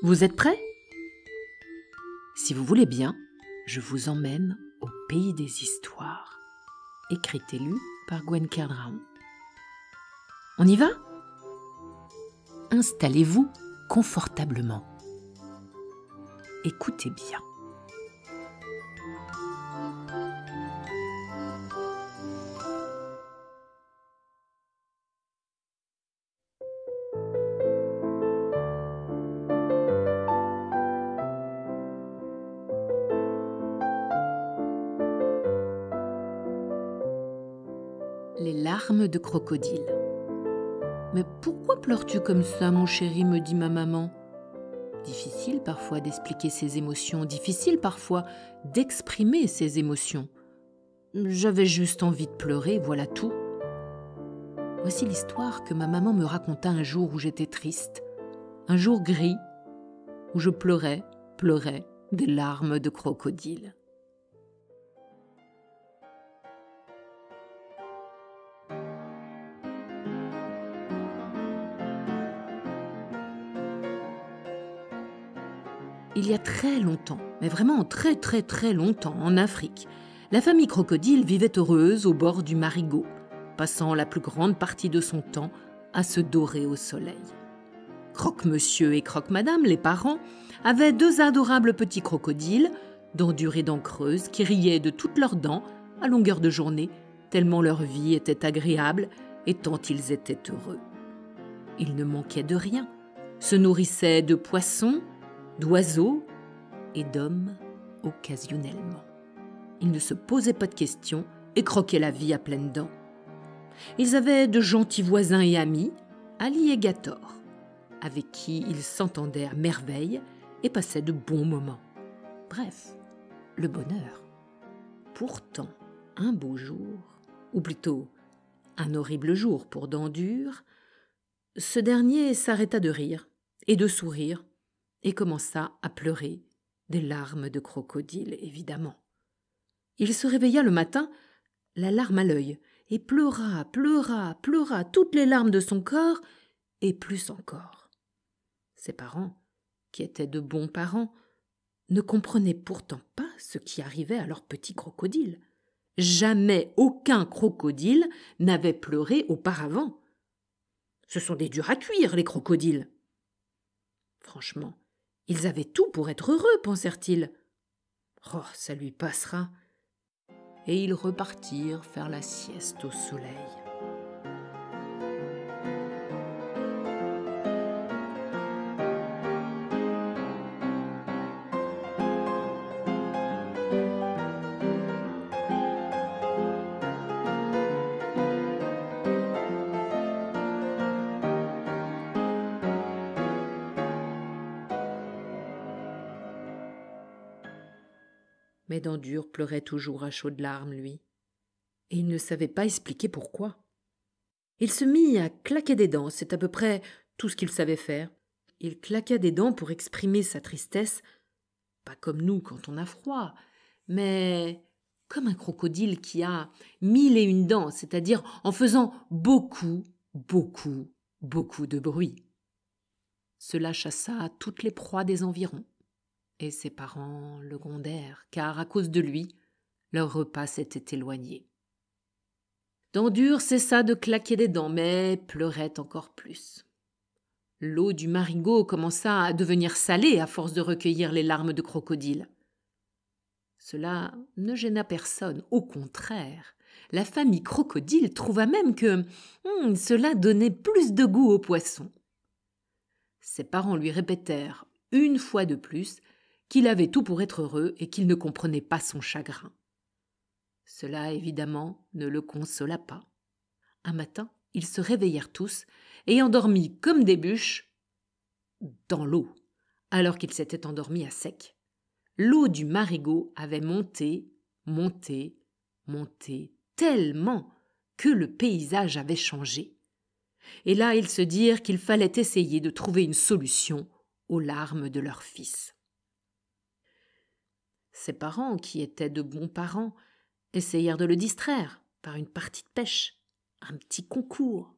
Vous êtes prêts? Si vous voulez bien, je vous emmène au pays des histoires. Écrite et lue par Gwen Kerdraon. On y va? Installez-vous confortablement. Écoutez bien. Les larmes de crocodile. « Mais pourquoi pleures-tu comme ça, mon chéri ?» me dit ma maman. Difficile parfois d'expliquer ses émotions, difficile parfois d'exprimer ses émotions. J'avais juste envie de pleurer, voilà tout. Voici l'histoire que ma maman me raconta un jour où j'étais triste. Un jour gris, où je pleurais des larmes de crocodile. Il y a très longtemps, mais vraiment très longtemps, en Afrique, la famille crocodile vivait heureuse au bord du Marigot, passant la plus grande partie de son temps à se dorer au soleil. Croque-monsieur et croque-madame, les parents, avaient deux adorables petits crocodiles, dents dures et dents creuses, qui riaient de toutes leurs dents à longueur de journée, tellement leur vie était agréable et tant ils étaient heureux. Ils ne manquaient de rien, se nourrissaient de poissons, d'oiseaux et d'hommes occasionnellement. Ils ne se posaient pas de questions et croquaient la vie à pleines dents. Ils avaient de gentils voisins et amis, Ali et Gator, avec qui ils s'entendaient à merveille et passaient de bons moments. Bref, le bonheur. Pourtant, un beau jour, ou plutôt un horrible jour pour Dent-Dure, ce dernier s'arrêta de rire et de sourire et commença à pleurer, des larmes de crocodile, évidemment. Il se réveilla le matin, la larme à l'œil, et pleura toutes les larmes de son corps, et plus encore. Ses parents, qui étaient de bons parents, ne comprenaient pourtant pas ce qui arrivait à leur petit crocodile. Jamais aucun crocodile n'avait pleuré auparavant. Ce sont des durs à cuire, les crocodiles. Franchement, ils avaient tout pour être heureux, pensèrent-ils. Oh, ça lui passera. Et ils repartirent faire la sieste au soleil. Mais Dent-Dure pleurait toujours à chaudes larmes, lui, et il ne savait pas expliquer pourquoi. Il se mit à claquer des dents, c'est à peu près tout ce qu'il savait faire. Il claqua des dents pour exprimer sa tristesse, pas comme nous quand on a froid, mais comme un crocodile qui a 1001 dents, c'est-à-dire en faisant beaucoup de bruit. Cela chassa toutes les proies des environs. Et ses parents le grondèrent, car à cause de lui, leur repas s'était éloigné. Dent-Dure cessa de claquer des dents, mais pleurait encore plus. L'eau du Marigot commença à devenir salée à force de recueillir les larmes de crocodile. Cela ne gêna personne, au contraire. La famille crocodile trouva même que cela donnait plus de goût aux poissons. Ses parents lui répétèrent une fois de plus qu'il avait tout pour être heureux et qu'il ne comprenait pas son chagrin. Cela, évidemment, ne le consola pas. Un matin, ils se réveillèrent tous et endormis comme des bûches dans l'eau, alors qu'ils s'étaient endormis à sec. L'eau du Marigot avait monté tellement que le paysage avait changé. Et là, ils se dirent qu'il fallait essayer de trouver une solution aux larmes de leur fils. Ses parents, qui étaient de bons parents, essayèrent de le distraire par une partie de pêche, un petit concours.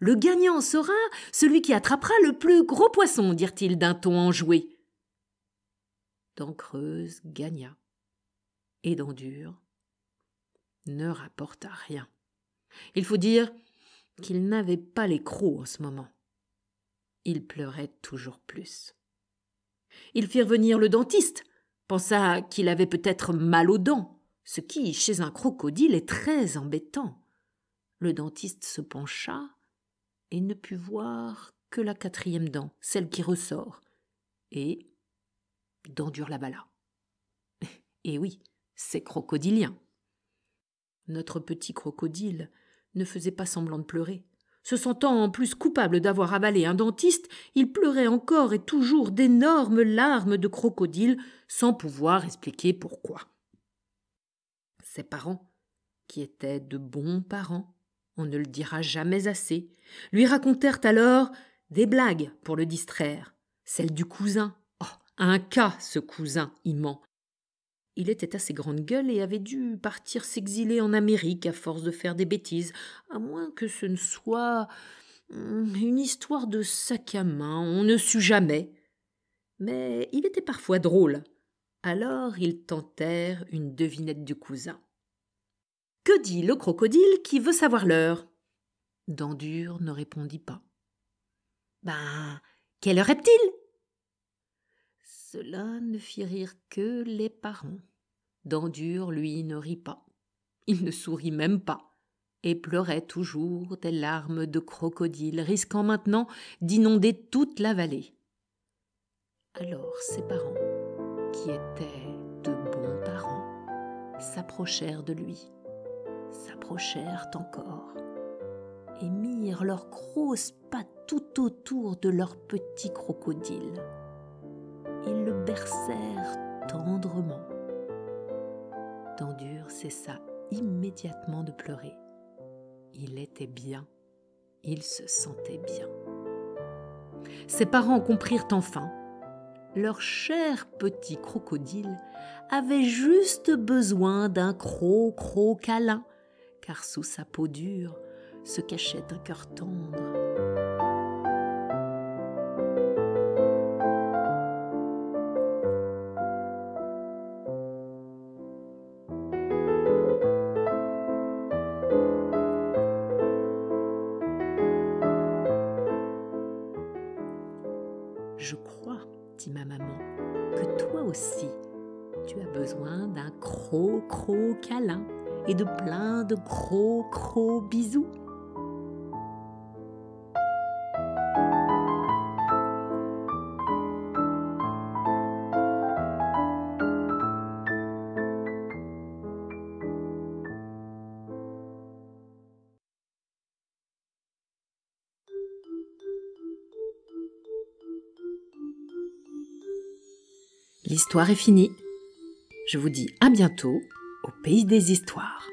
Le gagnant sera celui qui attrapera le plus gros poisson, dirent-ils d'un ton enjoué. Dent Creuse gagna, et Dent Dure ne rapporta rien. Il faut dire qu'il n'avait pas les crocs en ce moment. Il pleurait toujours plus. Ils firent venir le dentiste, pensa qu'il avait peut-être mal aux dents, ce qui, chez un crocodile, est très embêtant. Le dentiste se pencha et ne put voir que la 4e dent, celle qui ressort, et Dent Dure l'avala. Et oui, c'est crocodilien. Notre petit crocodile ne faisait pas semblant de pleurer. Se sentant en plus coupable d'avoir avalé un dentiste, il pleurait encore et toujours d'énormes larmes de crocodile sans pouvoir expliquer pourquoi. Ses parents, qui étaient de bons parents, on ne le dira jamais assez, lui racontèrent alors des blagues pour le distraire. Celle du cousin. Oh, un cas, ce cousin, il ment. Il était assez grande gueule et avait dû partir s'exiler en Amérique à force de faire des bêtises, à moins que ce ne soit une histoire de sac à main, on ne sut jamais. Mais il était parfois drôle. Alors ils tentèrent une devinette du cousin. « Que dit le crocodile qui veut savoir l'heure » Dent Dure ne répondit pas. « Ben, quelle heure est-il » Cela ne fit rire que les parents. Dent Dure, lui, ne rit pas. Il ne sourit même pas et pleurait toujours des larmes de crocodile, risquant maintenant d'inonder toute la vallée. Alors ses parents, qui étaient de bons parents, s'approchèrent de lui, s'approchèrent encore et mirent leurs grosses pattes tout autour de leur petit crocodile. Ils le bercèrent tendrement. Dent Dure cessa immédiatement de pleurer. Il était bien, il se sentait bien. Ses parents comprirent enfin. Leur cher petit crocodile avait juste besoin d'un croc câlin, car sous sa peau dure se cachait un cœur tendre. Je crois, dit ma maman, que toi aussi, tu as besoin d'un croc câlin et de plein de gros bisous. L'histoire est finie. Je vous dis à bientôt au pays des histoires.